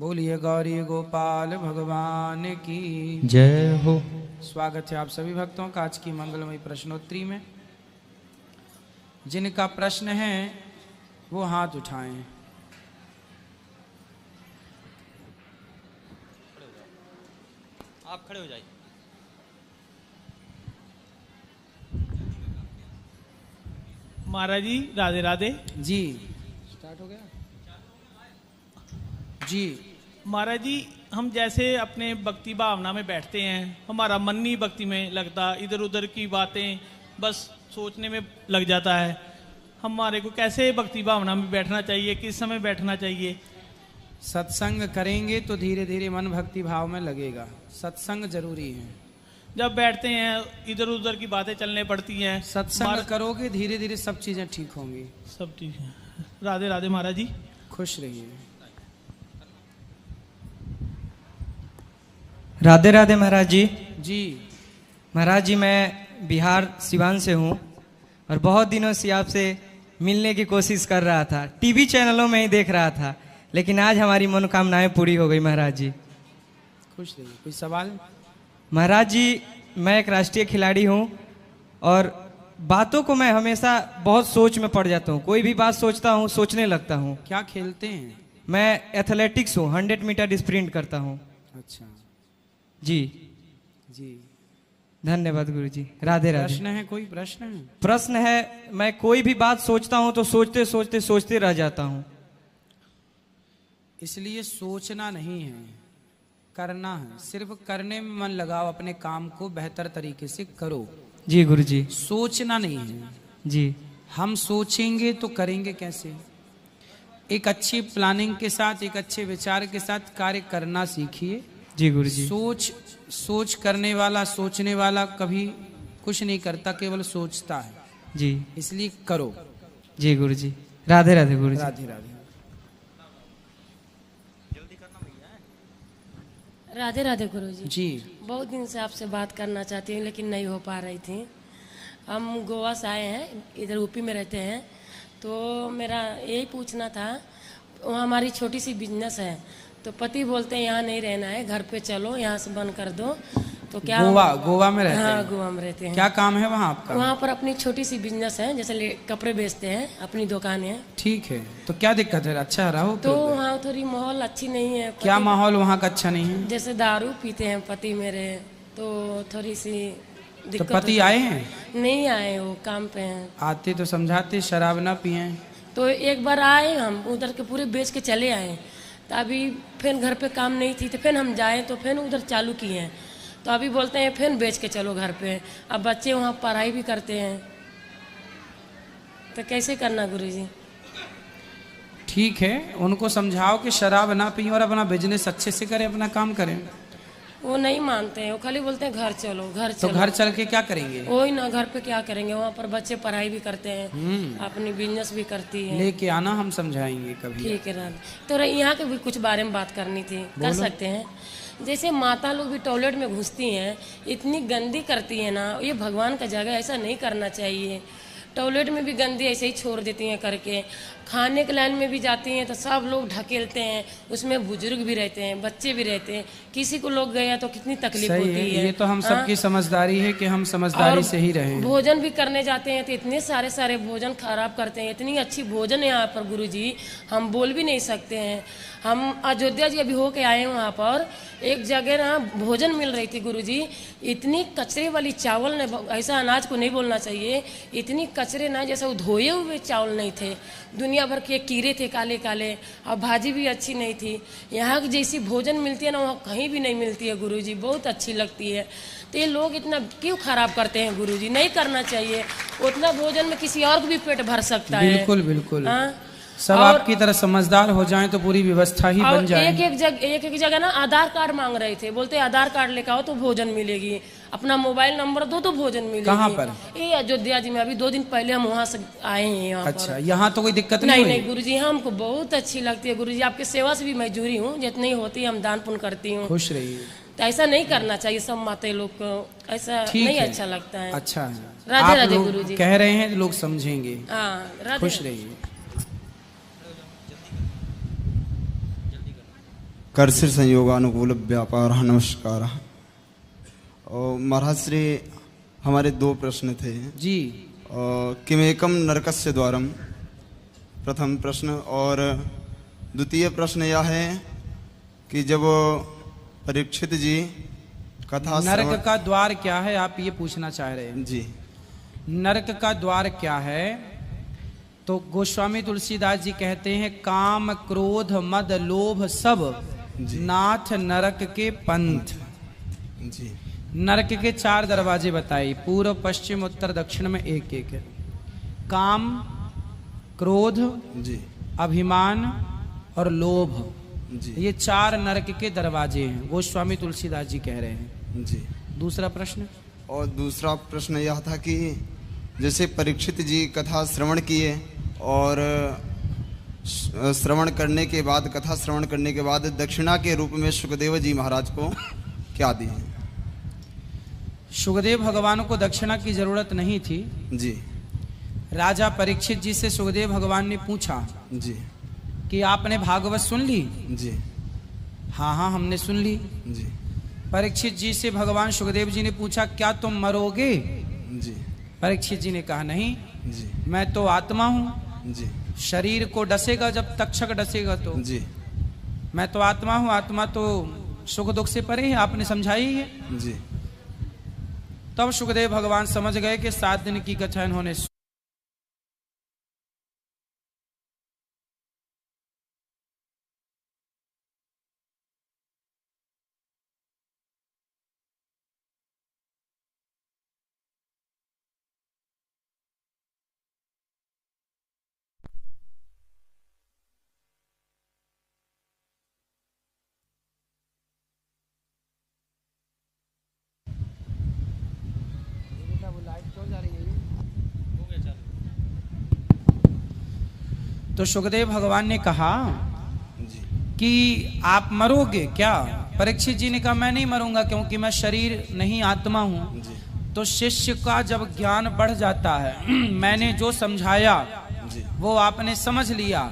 बोलिए गौरी गोपाल भगवान की जय हो। स्वागत है आप सभी भक्तों का आज की मंगलमयी प्रश्नोत्तरी में। जिनका प्रश्न है वो हाथ उठाएं। आप खड़े हो जाइए। महाराज जी राधे राधे। जी स्टार्ट हो गया जी। महाराज जी हम जैसे अपने भक्ति भावना में बैठते हैं, हमारा मन नहीं भक्ति में लगता, इधर उधर की बातें बस सोचने में लग जाता है। हमारे को कैसे भक्ति भावना में बैठना चाहिए, किस समय बैठना चाहिए? सत्संग करेंगे तो धीरे धीरे मन भक्ति भाव में लगेगा। सत्संग जरूरी है। जब बैठते हैं इधर उधर की बातें चलने पड़ती हैं। सत्संग करोगे धीरे धीरे सब चीजें ठीक होंगी। सब ठीक है। राधे राधे महाराज जी। खुश रहिए। राधे राधे महाराज जी। जी महाराज जी मैं बिहार सिवान से हूँ और बहुत दिनों से आपसे मिलने की कोशिश कर रहा था, टीवी चैनलों में ही देख रहा था, लेकिन आज हमारी मनोकामनाएं पूरी हो गई महाराज जी। खुश रहिए। कोई सवाल? महाराज जी मैं एक राष्ट्रीय खिलाड़ी हूँ और बातों को मैं हमेशा बहुत सोच में पड़ जाता हूँ। कोई भी बात सोचता हूँ सोचने लगता हूँ। क्या खेलते हैं? मैं एथलेटिक्स हूँ, 100 मीटर स्प्रिंट करता हूँ। अच्छा जी जी। धन्यवाद गुरु जी। राधे राधे। प्रश्न है? कोई प्रश्न है? प्रश्न है, मैं कोई भी बात सोचता हूँ तो सोचते सोचते सोचते रह जाता हूँ। इसलिए सोचना नहीं है, करना है। सिर्फ करने में मन लगाओ, अपने काम को बेहतर तरीके से करो। जी गुरु जी। सोचना नहीं है। जी हम सोचेंगे तो करेंगे कैसे? एक अच्छी प्लानिंग के साथ, एक अच्छे विचार के साथ कार्य करना सीखिए। जी गुरु जी। सोच करने वाला, सोचने वाला कभी कुछ नहीं करता, केवल सोचता है। जी इसलिए करो। जी गुरु जी। राधे राधे गुरु जी। राधे राधे। राधे राधे गुरु जी। जी बहुत दिन से आपसे बात करना चाहती हूँ लेकिन नहीं हो पा रही थी। हम गोवा से आए हैं, इधर यूपी में रहते हैं, तो मेरा यही पूछना था। वहाँ हमारी छोटी सी बिजनेस है, तो पति बोलते हैं यहाँ नहीं रहना है, घर पे चलो, यहाँ से बंद कर दो। तो क्या गोवा में रहते हैं? हाँ गोवा में रहते हैं। क्या काम है वहाँ आपका? वहाँ पर अपनी छोटी सी बिजनेस है, जैसे कपड़े बेचते हैं, अपनी दुकान है। ठीक है, तो क्या दिक्कत है? अच्छा रहो। तो वहाँ थोड़ी माहौल अच्छी नहीं है। क्या माहौल वहाँ का अच्छा नहीं है? जैसे दारू पीते हैं पति मेरे, तो थोड़ी सी तो दिक्कत पति आए हैं? नहीं आए, वो काम पे हैं। आते तो समझाते शराब ना पिए। तो एक बार आए, हम उधर के पूरे बेच के चले आए। तो अभी फिर घर पे काम नहीं थी, तो फिर हम जाए तो फिर उधर चालू किए हैं। तो अभी बोलते हैं फिर बेच के चलो घर पे। अब बच्चे वहाँ पढ़ाई भी करते हैं, तो कैसे करना गुरुजी? ठीक है, उनको समझाओ कि शराब ना पिए और अपना बिजनेस अच्छे से करें, अपना काम करें। वो नहीं मानते हैं, वो खाली बोलते हैं घर चलो घर चलो। तो घर चल के क्या करेंगे? वही ना, घर पे क्या करेंगे? वहाँ पर बच्चे पढ़ाई भी करते हैं, अपनी बिजनेस भी करती है। लेके आना, हम समझाएंगे कभी। ठीक है राधे। तो यहाँ के भी कुछ बारे में बात करनी थी, कर सकते हैं? जैसे माता लोग भी टॉयलेट में घुसती हैं, इतनी गंदी करती है ना, ये भगवान का जगह, ऐसा नहीं करना चाहिए। टॉयलेट में भी गंदी ऐसे ही छोड़ देती हैं करके। खाने के लाइन में भी जाती हैं तो सब लोग ढकेलते हैं, उसमें बुजुर्ग भी रहते हैं, बच्चे भी रहते हैं, किसी को लोग गया तो कितनी तकलीफ होती है। ये तो हम सबकी समझदारी है कि हम समझदारी से ही रहें। भोजन भी करने जाते हैं तो इतने सारे भोजन खराब करते हैं। इतनी अच्छी भोजन है यहाँ पर गुरुजी, हम बोल भी नहीं सकते हैं। हम अयोध्या जी अभी होके आए हैं, वहाँ पर एक जगह ना भोजन मिल रही थी गुरुजी, इतनी कचरे वाली चावल ने, ऐसा अनाज को नहीं बोलना चाहिए, इतनी कचरे ना, जैसे वो धोए हुए चावल नहीं थे, दुनिया भर के कीड़े थे काले काले, और भाजी भी अच्छी नहीं थी। यहाँ की जैसी भोजन मिलती है ना, वहाँ कहीं भी नहीं मिलती है गुरुजी, बहुत अच्छी लगती है। तो ये लोग इतना क्यों खराब करते हैं गुरुजी? नहीं करना चाहिए। उतना भोजन में किसी और को भी पेट भर सकता है। बिल्कुल बिल्कुल। सब आपकी तरह समझदार हो जाएं तो पूरी व्यवस्था ही बन जाए। एक जगह ना आधार कार्ड मांग रहे थे, बोलते आधार कार्ड लेकर आओ तो भोजन मिलेगी, अपना मोबाइल नंबर दो तो भोजन मिलेगी। कहाँ पर? ये अयोध्या जी में, अभी 2 दिन पहले हम वहाँ से आए हैं यहाँ। अच्छा, यहाँ तो कोई दिक्कत नहीं? नहीं गुरुजी, हमको बहुत अच्छी लगती है गुरुजी, आपकी सेवा से भी मैं जुड़ी हूँ, जितनी होती है हम दान पुण्य करती हूँ। खुश रहिए। तो ऐसा नहीं करना चाहिए, सब माते लोग को ऐसा नहीं अच्छा लगता है। अच्छा है। राधे राधे गुरुजी। कह रहे हैं लोग समझेंगे। हाँ खुश रहिए। कर्षिर संयोगानुकूल व्यापार। नमस्कार। और महाराज श्री हमारे दो प्रश्न थे जी। किमेकम नरकस्य द्वारम, प्रथम प्रश्न। और द्वितीय प्रश्न यह है कि जब परीक्षित जी कथा नरक का द्वार क्या है, आप ये पूछना चाह रहे हैं? जी। नरक का द्वार क्या है? तो गोस्वामी तुलसीदास जी कहते हैं काम क्रोध मद लोभ सब नाथ नरक के पंथ। जी। नरक के 4 दरवाजे बताए, पूर्व पश्चिम उत्तर दक्षिण में एक एक है। काम, क्रोध, जी, अभिमान और लोभ, जी, ये 4 नरक के दरवाजे हैं, गोस्वामी तुलसीदास जी कह रहे हैं। जी। दूसरा प्रश्न? और दूसरा प्रश्न यह था कि जैसे परीक्षित जी कथा श्रवण किए और श्रवण करने के बाद, कथा श्रवण करने के बाद दक्षिणा के रूप में सुखदेव जी महाराज को क्या दिए? सुखदेव भगवान को दक्षिणा की जरूरत नहीं थी। जी। राजा परीक्षित जी से सुखदेव भगवान ने पूछा जी कि आपने भागवत सुन ली? जी। हाँ हाँ हमने सुन ली। जी। परीक्षित जी से भगवान सुखदेव जी ने पूछा क्या तुम मरोगे? जी। परीक्षित जी ने कहा नहीं, जी। मैं तो आत्मा हूँ, जी। शरीर को डसेगा जब तक्षक डसेगा तो। जी। मैं तो आत्मा हूँ, आत्मा तो सुख दुख से परे है, आपने समझाई है। जी। तब सुखदेव भगवान समझ गए कि 7 दिन की कथा इन्होंने तो सुखदेव भगवान ने कहा कि आप मरोगे क्या? परीक्षित जी ने कहा मैं नहीं मरूंगा क्योंकि मैं शरीर नहीं आत्मा हूं। तो शिष्य का जब ज्ञान बढ़ जाता है मैंने जो समझाया वो आपने समझ लिया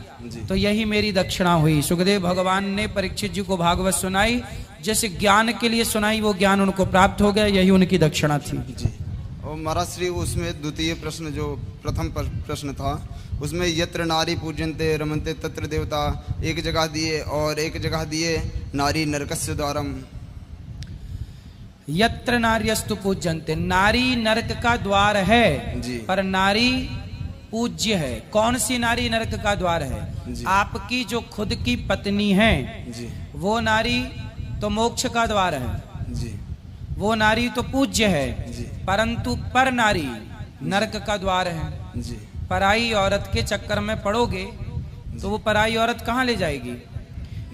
तो यही मेरी दक्षिणा हुई। सुखदेव भगवान ने परीक्षित जी को भागवत सुनाई, जैसे ज्ञान के लिए सुनाई वो ज्ञान उनको प्राप्त हो गया, यही उनकी दक्षिणा थी। जी। और महाराज श्री उसमें द्वितीय प्रश्न जो प्रथम प्रश्न था उसमें यत्र नारी पूजन्ते रमन्ते तत्र देवता एक जगह दिए और एक जगह दिए नारी नरकस्य द्वारम। यत्र नार्यस्तु पूज्यन्ते, नारी नरक का द्वार है जी। पर नारी पूज्य है। कौन सी नारी नरक का द्वार है? आपकी जो खुद की पत्नी है जी। वो नारी तो मोक्ष का द्वार है जी। वो नारी तो पूज्य है जी। परंतु पर नारी नरक का द्वार है। जी। पराई औरत के चक्कर में पड़ोगे तो वो पराई औरत कहाँ ले जाएगी?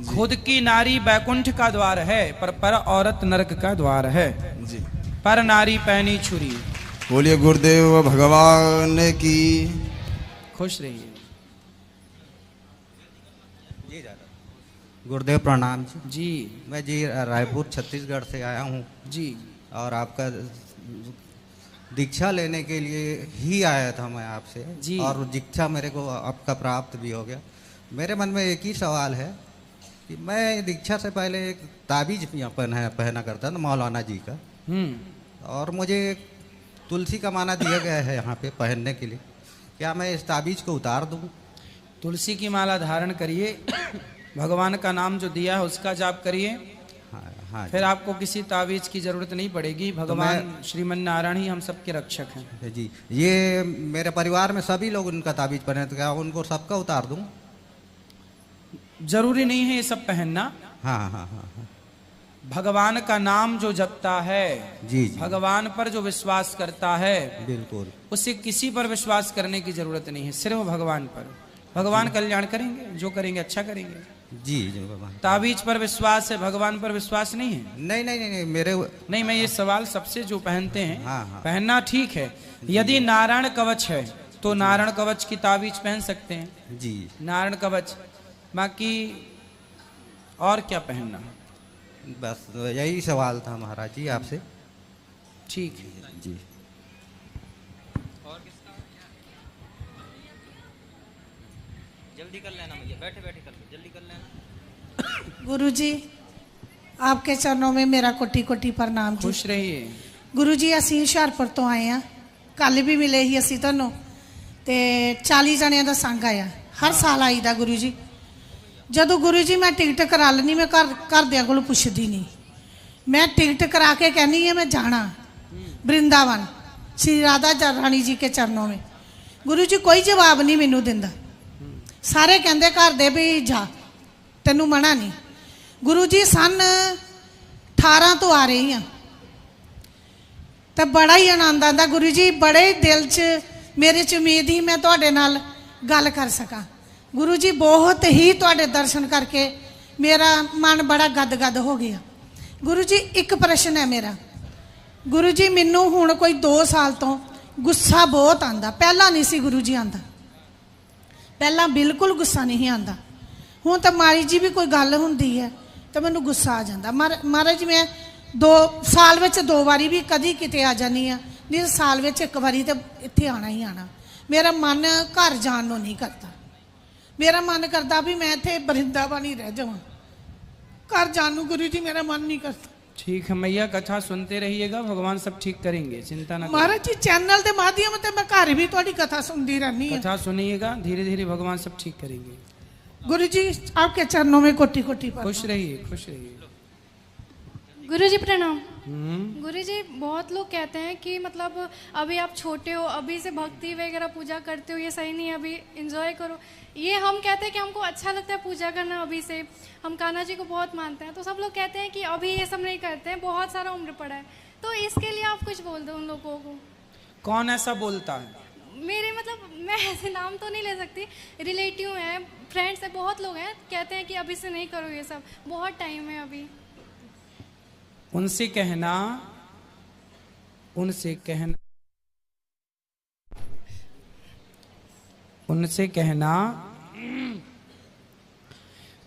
खुद की नारी बैकुंठ का द्वार है पर औरत नरक का द्वार है। जी। पर नारी पैनी छुरी। बोलिए गुरुदेव भगवान की। खुश रहिए। गुरुदेव प्रणाम जी। जी। मैं जी रायपुर छत्तीसगढ़ से आया हूँ जी। और आपका दीक्षा लेने के लिए ही आया था मैं आपसे जी। और दीक्षा मेरे को आपका प्राप्त भी हो गया। मेरे मन में एक ही सवाल है कि मैं दीक्षा से पहले एक ताबीज पहना करता था मौलाना जी का, और मुझे तुलसी का माला दिया गया है यहाँ पे पहनने के लिए। क्या मैं इस ताबीज को उतार दूँ? तुलसी की माला धारण करिए, भगवान का नाम जो दिया है उसका जाप करिए। हाँ, हाँ फिर आपको किसी ताबीज की जरूरत नहीं पड़ेगी। भगवान श्रीमन नारायण ही हम सबके रक्षक हैं। जी। ये मेरे परिवार में सभी लोग उनका ताबीज पहने, तो क्या उनको सबका उतार दूँ? जरूरी नहीं है ये सब पहनना। हाँ हाँ हाँ हाँ। भगवान का नाम जो जपता है, जी जी, भगवान पर जो विश्वास करता है, बिल्कुल, उसे किसी पर विश्वास करने की जरूरत नहीं है, सिर्फ भगवान पर। भगवान कल्याण करेंगे, जो करेंगे अच्छा करेंगे। जी जी भगवान। ताबीज पर विश्वास है, भगवान पर विश्वास नहीं है? नहीं नहीं नहीं, नहीं मेरे नहीं, मैं ये सवाल सबसे जो पहनते हैं, हाँ, हाँ। पहनना ठीक है। यदि नारायण कवच है तो नारायण कवच की ताबीज पहन सकते हैं। जी। नारायण कवच, बाकी और क्या पहनना? बस यही सवाल था महाराज जी आपसे। ठीक है जी। जल्दी कर लेना भैया, बैठे बैठे कर लो, जल्दी कर लेना। गुरुजी आपके चरणों में मेरा कोटि कोटि प्रणाम जी। खुश रहिए। गुरु जी ਅਸੀਂ ਹੁਸ਼ਿਆਰਪੁਰ ਤੋਂ ਆਏ ਆ, ਕੱਲ ਵੀ ਮਿਲੇ ਸੀ ਅਸੀਂ ਤੁਹਾਨੂੰ, ਤੇ 40 ਜਣਿਆਂ ਦਾ ਸੰਗ ਆਇਆ, ਹਰ ਸਾਲ ਆਈਦਾ ਗੁਰੂ ਜੀ। ਜਦੋਂ ਗੁਰੂ ਜੀ ਮੈਂ ਟਿਕਟ ਕਰਾ ਲੈਣੀ, ਮੈਂ ਘਰਦਿਆਂ ਕੋਲ ਪੁੱਛਦੀ ਨਹੀਂ, ਮੈਂ ਟਿਕਟ ਕਰਾ ਕੇ कहनी है मैं जाना वृंदावन श्री राधा रानी जी के चरणों में। गुरु जी कोई जवाब नहीं मैनू दिंदा, सारे कहते घर दे भी जा, तेनू मना नहीं। गुरु जी सन 18 तो आ रही हाँ, तो बड़ा ही आनंद आता गुरु जी, बड़े दिल च मेरे च उम्मीद ही मैं तुहाडे नाल गल कर सका। गुरु जी बहुत ही तुहाडे दर्शन करके मेरा मन बड़ा गदगद हो गया। गुरु जी एक प्रश्न है मेरा, गुरु जी मैनू हुण कोई 2 साल तो गुस्सा बहुत आंदा, पहला नहीं सी गुरु जी आंदा, पहला बिल्कुल गुस्सा नहीं आंदा। हुण तो माड़ी जी भी कोई गल हुंदी है तो मैनू गुस्सा आ जाता। महाराज मैं 2 साल में 2 बारी भी कदी किते आ जानी हाँ, नहीं साल में 1 बारी तो इत्थे आना ही आना। मेरा मन घर जान नूं नहीं करता, मेरा मन करता भी मैं इत्थे वृंदावन ही रह जावां, घर जान नूं गुरु जी मेरा मन नहीं करता। ठीक है मैया, कथा सुनते रहिएगा, भगवान सब ठीक करेंगे, चिंता ना करें। महाराज जी चैनल के माध्यम से मैं घर भी थोड़ी कथा सुनती रहनी है। कथा सुनिएगा, धीरे धीरे भगवान सब ठीक करेंगे। गुरु जी आपके चरणों में कोटि कोटि खुश रहिए, खुश रहिए। गुरु जी प्रणाम। गुरु जी बहुत लोग कहते हैं कि मतलब अभी आप छोटे हो, अभी से भक्ति वगैरह पूजा करते हो, ये सही नहीं है, अभी एंजॉय करो। ये हम कहते हैं कि हमको अच्छा लगता है पूजा करना, अभी से हम कान्हा जी को बहुत मानते हैं, तो सब लोग कहते हैं कि अभी ये सब नहीं करते हैं, बहुत सारा उम्र पड़ा है, तो इसके लिए आप कुछ बोल दो उन लोगों को। कौन ऐसा बोलता है? मेरे मतलब मैं ऐसे नाम तो नहीं ले सकती, रिलेटिव हैं, फ्रेंड्स हैं, बहुत लोग हैं, कहते हैं कि अभी से नहीं करो ये सब, बहुत टाइम है अभी। उनसे कहना, उनसे कहना, उनसे कहना,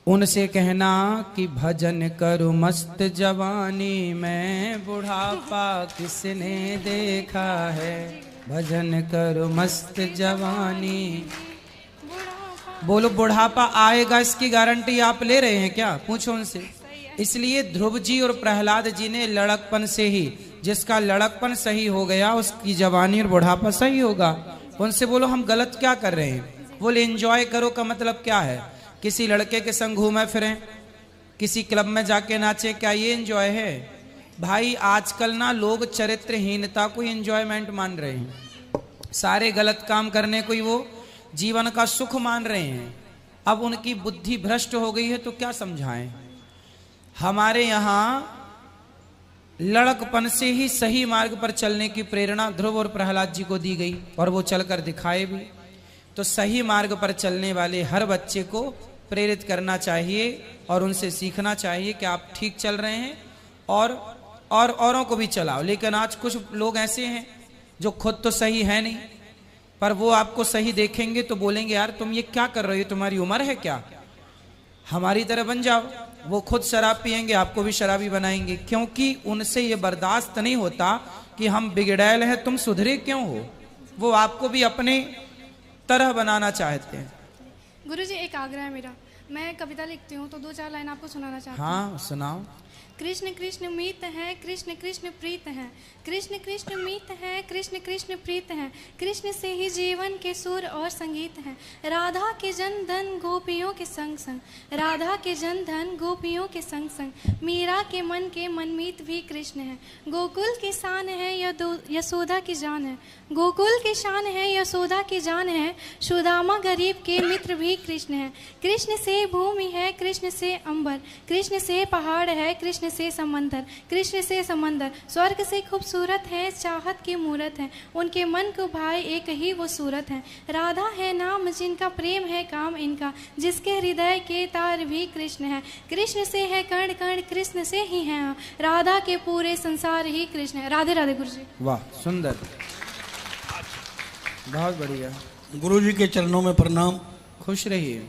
उनसे कहना कि भजन करो मस्त जवानी में, बुढ़ापा किसने देखा है, भजन करो मस्त जवानी। बोलो बुढ़ापा आएगा इसकी गारंटी आप ले रहे हैं क्या? पूछो उनसे। इसलिए ध्रुव जी और प्रहलाद जी ने लड़कपन से ही, जिसका लड़कपन सही हो गया उसकी जवानी और बुढ़ापा सही होगा। उनसे बोलो हम गलत क्या कर रहे हैं। बोले एंजॉय करो का मतलब क्या है? किसी लड़के के संग घूमे फिरें, किसी क्लब में जाके नाचे, क्या ये एंजॉय है? भाई आजकल ना लोग चरित्रहीनता को एंजॉयमेंट मान रहे हैं, सारे गलत काम करने को ही वो जीवन का सुख मान रहे हैं। अब उनकी बुद्धि भ्रष्ट हो गई है तो क्या समझाएं। हमारे यहाँ लड़कपन से ही सही मार्ग पर चलने की प्रेरणा ध्रुव और प्रहलाद जी को दी गई और वो चलकर दिखाए भी। तो सही मार्ग पर चलने वाले हर बच्चे को प्रेरित करना चाहिए और उनसे सीखना चाहिए कि आप ठीक चल रहे हैं और औरों को भी चलाओ। लेकिन आज कुछ लोग ऐसे हैं जो खुद तो सही है नहीं, पर वो आपको सही देखेंगे तो बोलेंगे यार तुम ये क्या कर रहे हो, तुम्हारी उम्र है क्या, हमारी तरह बन जाओ। वो खुद शराब पियेंगे, आपको भी शराबी बनाएंगे, क्योंकि उनसे ये बर्दाश्त नहीं होता कि हम बिगड़ैल हैं, तुम सुधरे क्यों हो। वो आपको भी अपने तरह बनाना चाहते हैं। गुरुजी एक आग्रह है मेरा, मैं कविता लिखती हूँ तो 2-4 लाइन आपको सुनाना चाहती हूँ। हाँ सुनाओ। कृष्ण कृष्ण मीत है, कृष्ण कृष्ण प्रीत है, कृष्ण कृष्ण मीत है, कृष्ण कृष्ण प्रीत है, कृष्ण से ही जीवन के सुर और संगीत है। राधा के जन धन गोपियों के संग संग, राधा के जन धन गोपियों के संग संग, मीरा के मनमीत भी कृष्ण है। गोकुल की शान है यशोदा की जान है, गोकुल की शान है यशोदा की जान है, सुदामा गरीब के मित्र भी कृष्ण है। कृष्ण से भूमि है, कृष्ण से अंबर, कृष्ण से पहाड़ है, कृष्ण से समंदर, कृष्ण से समंदर, स्वर्ग से खूबसूरत है, चाहत की मूरत है, उनके मन को भाई एक ही वो सूरत है। राधा है नाम जिनका, प्रेम है काम इनका, जिसके हृदय के तार भी कृष्ण है। कृष्ण से है कण कण, कृष्ण से ही है, राधा के पूरे संसार ही कृष्ण है। राधे राधे गुरु जी। वाह सुंदर, बहुत बढ़िया। गुरु जी के चरणों में प्रणाम। खुश रहिए।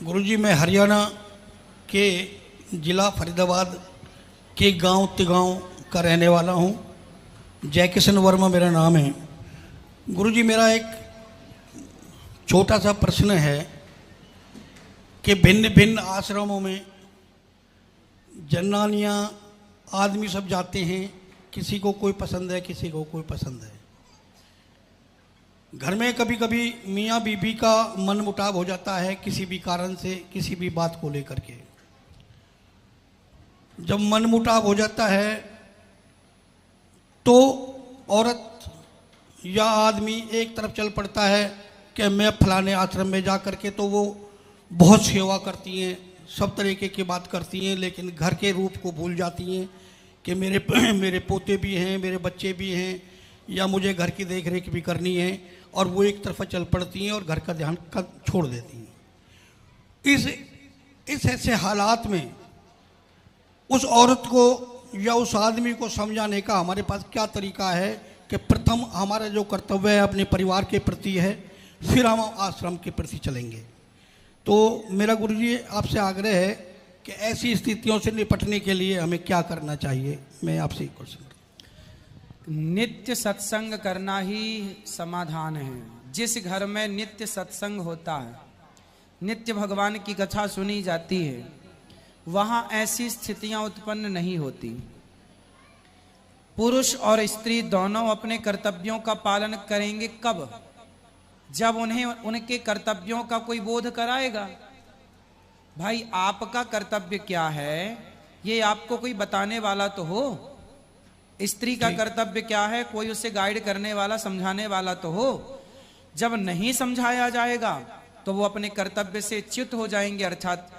गुरु जी मैं हरियाणा के जिला फरीदाबाद के गांव तिगांव का रहने वाला हूं। जयकिशन वर्मा मेरा नाम है। गुरु जी मेरा एक छोटा सा प्रश्न है कि भिन्न भिन्न आश्रमों में जनानियाँ आदमी सब जाते हैं, किसी को कोई पसंद है, किसी को कोई पसंद है। घर में कभी कभी मियाँ बीबी का मन मुटाव हो जाता है किसी भी कारण से, किसी भी बात को लेकर के। जब मन मुटाव हो जाता है तो औरत या आदमी एक तरफ चल पड़ता है कि मैं फलाने आश्रम में जा कर के, तो वो बहुत सेवा करती हैं, सब तरीके की बात करती हैं, लेकिन घर के रूप को भूल जाती हैं कि मेरे पोते भी हैं, मेरे बच्चे भी हैं, या मुझे घर की देख रेख भी करनी है, और वो एक तरफ चल पड़ती हैं और घर का ध्यान छोड़ देती हैं। इस ऐसे हालात में उस औरत को या उस आदमी को समझाने का हमारे पास क्या तरीका है कि प्रथम हमारा जो कर्तव्य है अपने परिवार के प्रति है, फिर हम आश्रम के प्रति चलेंगे। तो मेरा गुरुजी आपसे आग्रह है कि ऐसी स्थितियों से निपटने के लिए हमें क्या करना चाहिए, मैं आपसे क्वेश्चन। नित्य सत्संग करना ही समाधान है। जिस घर में नित्य सत्संग होता है, नित्य भगवान की कथा सुनी जाती है, वहां ऐसी स्थितियां उत्पन्न नहीं होती। पुरुष और स्त्री दोनों अपने कर्तव्यों का पालन करेंगे कब? जब उन्हें उनके कर्तव्यों का कोई बोध कराएगा। भाई आपका कर्तव्य क्या है ये आपको कोई बताने वाला तो हो। स्त्री का कर्तव्य क्या है, कोई उसे गाइड करने वाला, समझाने वाला तो हो। जब नहीं समझाया जाएगा तो वो अपने कर्तव्य से च्युत हो जाएंगे, अर्थात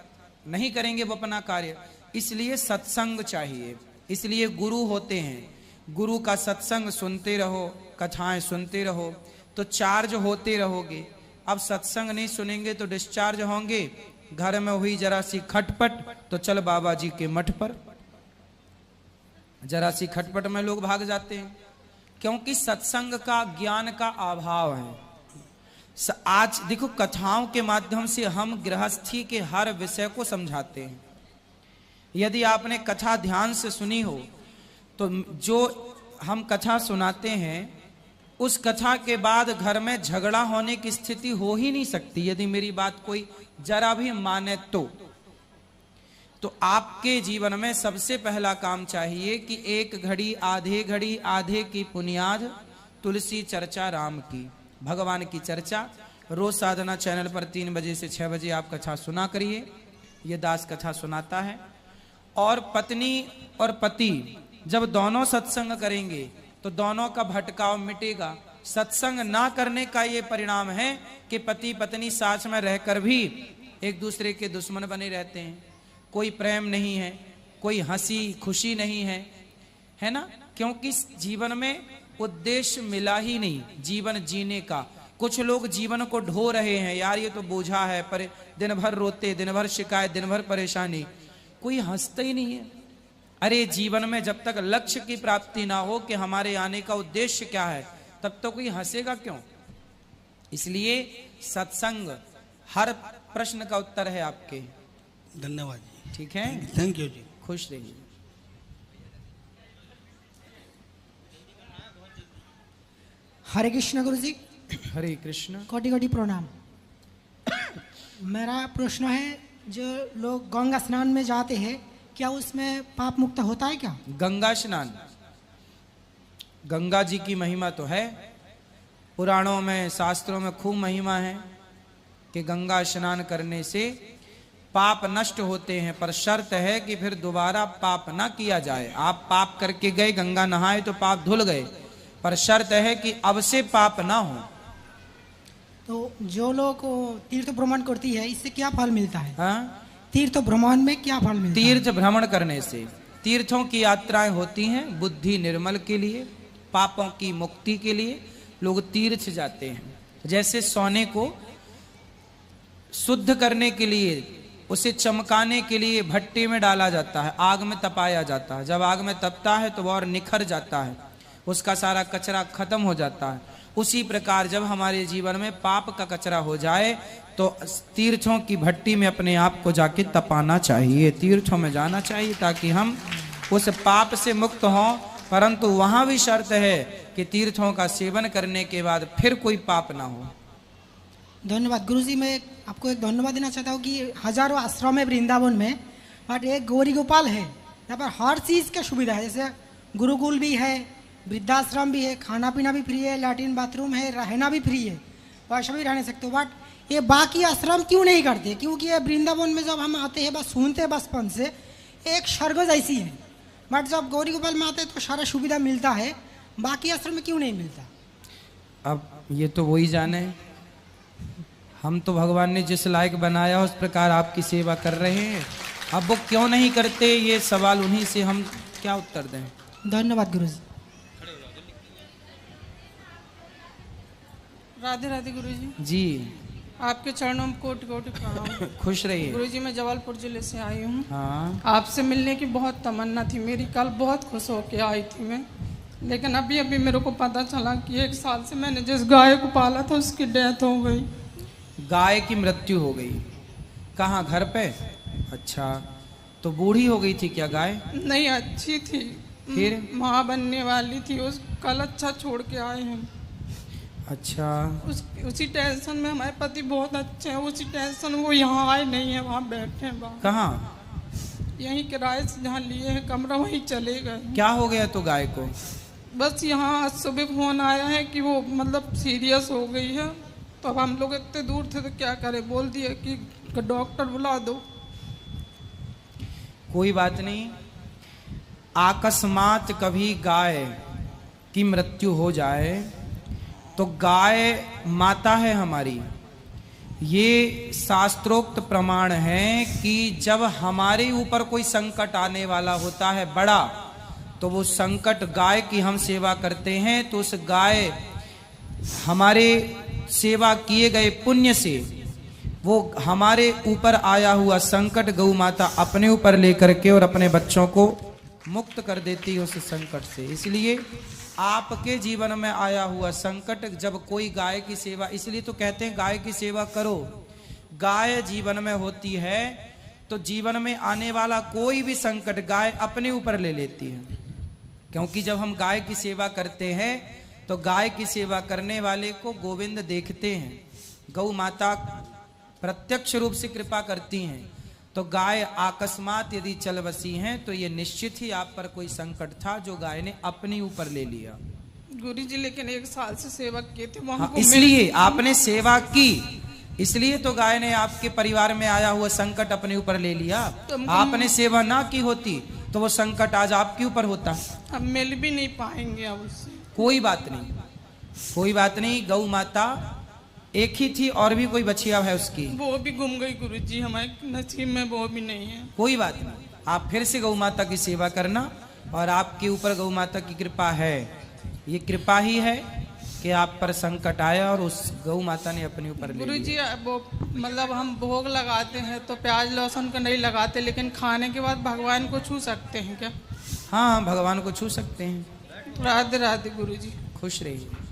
नहीं करेंगे वो अपना कार्य। इसलिए सत्संग चाहिए, इसलिए गुरु होते हैं। गुरु का सत्संग सुनते रहो, कथाएं सुनते रहो तो चार्ज होते रहोगे। अब सत्संग नहीं सुनेंगे तो डिस्चार्ज होंगे। घर में हुई जरा सी खटपट तो चल बाबा जी के मठ पर, जरा सी खटपट में लोग भाग जाते हैं, क्योंकि सत्संग का, ज्ञान का अभाव है। आज देखो कथाओं के माध्यम से हम गृहस्थी के हर विषय को समझाते हैं। यदि आपने कथा ध्यान से सुनी हो तो जो हम कथा सुनाते हैं उस कथा के बाद घर में झगड़ा होने की स्थिति हो ही नहीं सकती, यदि मेरी बात कोई जरा भी माने तो आपके जीवन में सबसे पहला काम चाहिए कि एक घड़ी आधे की पुनियाद तुलसी चर्चा राम की, भगवान की चर्चा। रोज साधना चैनल पर 3 बजे से 6 बजे आप कथा सुना करिए, ये दास कथा सुनाता है। और पत्नी और पति जब दोनों सत्संग करेंगे तो दोनों का भटकाव मिटेगा। सत्संग ना करने का ये परिणाम है कि पति पत्नी साथ में रहकर भी एक दूसरे के दुश्मन बने रहते हैं, कोई प्रेम नहीं है, कोई हंसी खुशी नहीं है, है ना? क्योंकि जीवन में उद्देश्य मिला ही नहीं जीवन जीने का। कुछ लोग जीवन को ढो रहे हैं, यार ये तो बोझा है, पर दिन भर रोते, दिन भर शिकायत, दिन भर परेशानी, कोई हंसता ही नहीं है। अरे जीवन में जब तक लक्ष्य की प्राप्ति ना हो कि हमारे आने का उद्देश्य क्या है, तब तो कोई हंसेगा क्यों? इसलिए सत्संग हर प्रश्न का उत्तर है आपके। धन्यवाद जी। ठीक है, थैंक यू जी। खुश रहिए। हरे कृष्ण गुरु जी। हरे कृष्ण। कोटि कोटि प्रणाम। मेरा प्रश्न है, जो लोग गंगा स्नान में जाते हैं क्या उसमें पाप मुक्त होता है क्या? गंगा स्नान, गंगा जी की महिमा तो है, पुराणों में शास्त्रों में खूब महिमा है कि गंगा स्नान करने से पाप नष्ट होते हैं, पर शर्त है कि फिर दोबारा पाप ना किया जाए। आप पाप करके गए, गंगा नहाए तो पाप धुल गए, पर शर्त है कि अब से पाप ना हो। तो जो लोग तीर्थ भ्रमण करती है इससे क्या फल मिलता है? हाँ? तीर्थ भ्रमण में क्या फल मिलता है? तीर्थ भ्रमण करने से, तीर्थों की यात्राएं होती हैं बुद्धि निर्मल के लिए, पापों की मुक्ति के लिए लोग तीर्थ जाते हैं। जैसे सोने को शुद्ध करने के लिए, उसे चमकाने के लिए भट्टी में डाला जाता है, आग में तपाया जाता है। जब आग में तपता है तो वह और निखर जाता है, उसका सारा कचरा खत्म हो जाता है। उसी प्रकार जब हमारे जीवन में पाप का कचरा हो जाए तो तीर्थों की भट्टी में अपने आप को जाके तपाना चाहिए, तीर्थों में जाना चाहिए, ताकि हम उस पाप से मुक्त हों। परंतु वहां भी शर्त है कि तीर्थों का सेवन करने के बाद फिर कोई पाप ना हो। धन्यवाद गुरुजी। मैं आपको एक धन्यवाद देना चाहता हूँ कि हजारों आश्रम है वृंदावन में, बट एक गौरी गोपाल है यहाँ पर हर चीज़ की सुविधा है, जैसे गुरुकुल भी है, वृद्धाश्रम भी है, खाना पीना भी फ्री है, लैट्रिन बाथरूम है, रहना भी फ्री है, वैसे भी रहने सकते हो। बट ये बाकी आश्रम क्यों नहीं करते? क्योंकि ये वृंदावन में जब हम आते हैं बस सुनते हैं बचपन से, एक स्वर्ग जैसी है। बट जब गौरी गोपाल में आते हैं तो सारा सुविधा मिलता है, बाकी आश्रम में क्यों नहीं मिलता? अब ये तो वही जाने, हम तो भगवान ने जिस लायक बनाया उस प्रकार आपकी सेवा कर रहे हैं। अब वो क्यों नहीं करते, ये सवाल उन्हीं से हम क्या उत्तर दें। धन्यवाद गुरुजी। राधे राधे गुरुजी। जी आपके चरणों में कोटि कोटि प्रणाम। खुश रहिए। गुरुजी मैं जबलपुर जिले से आई हूँ। हाँ। आपसे मिलने की बहुत तमन्ना थी मेरी, कल बहुत खुश होके आई थी मैं, लेकिन अभी अभी मेरे को पता चला कि 1 साल से मैंने जिस गाय को पाला था उसकी डेथ हो गई। गाय की मृत्यु हो गई? कहाँ, घर पे? अच्छा, तो बूढ़ी हो गई थी क्या गाय? नहीं, अच्छी थी, फिर माँ बनने वाली थी, उस कल अच्छा छोड़ के आए हम। अच्छा। उसी टेंशन में, हमारे पति बहुत अच्छे हैं, उसी टेंशन में वो यहाँ आए नहीं है, वहाँ बैठे हैं बाहर। कहाँ? यहीं किराए से जहाँ लिए हैं कमरा वहीं चले गए। क्या हो गया तो गाय को? बस यहाँ आज सुबह फोन आया है कि वो मतलब सीरियस हो गई है, तो अब हम लोग इतने दूर थे तो क्या करें, बोल दिया कि डॉक्टर बुला दो। कोई बात नहीं, अकस्मात कभी गाय की मृत्यु हो जाए तो गाय माता है हमारी। ये शास्त्रोक्त प्रमाण है कि जब हमारे ऊपर कोई संकट आने वाला होता है बड़ा, तो वो संकट गाय की हम सेवा करते हैं तो उस गाय हमारे सेवा किए गए पुण्य से वो हमारे ऊपर आया हुआ संकट गौ माता अपने ऊपर लेकर के और अपने बच्चों को मुक्त कर देती है उस संकट से। इसलिए आपके जीवन में आया हुआ संकट, जब कोई गाय की सेवा, इसलिए तो कहते हैं गाय की सेवा करो। गाय जीवन में होती है तो जीवन में आने वाला कोई भी संकट गाय अपने ऊपर ले लेती है, क्योंकि जब हम गाय की सेवा करते हैं तो गाय की सेवा करने वाले को गोविंद देखते हैं, गौ माता प्रत्यक्ष रूप से कृपा करती हैं। तो गाय अकस्मात यदि चल बसी हैं तो ये निश्चित ही आप पर कोई संकट था जो गाय ने अपने ऊपर ले लिया। गुरुजी लेकिन 1 साल से सेवा किए थे, हाँ, इसलिए आपने सेवा की, इसलिए तो गाय ने आपके परिवार में आया हुआ संकट अपने ऊपर ले लिया। आपने सेवा ना की होती तो वो संकट आज आपके ऊपर होता। अब मिल भी नहीं पाएंगे अब उससे। कोई बात नहीं, कोई बात नहीं, गौ माता एक ही थी और भी कोई बचिया है उसकी? वो भी गुम गई गुरुजी, हमारे नसीब में वो भी नहीं है। कोई बात नहीं, आप फिर से गौ माता की सेवा करना और आपके ऊपर गौ माता की कृपा है। ये कृपा ही है कि आप पर संकट आया और उस गौ माता ने अपने ऊपर ले लिया। गुरुजी वो मतलब हम भोग लगाते हैं तो प्याज लहसुन का नहीं लगाते, लेकिन खाने के बाद भगवान को छू सकते हैं क्या? हाँ, भगवान को छू सकते हैं। राधे राधे गुरुजी। खुश रहिए।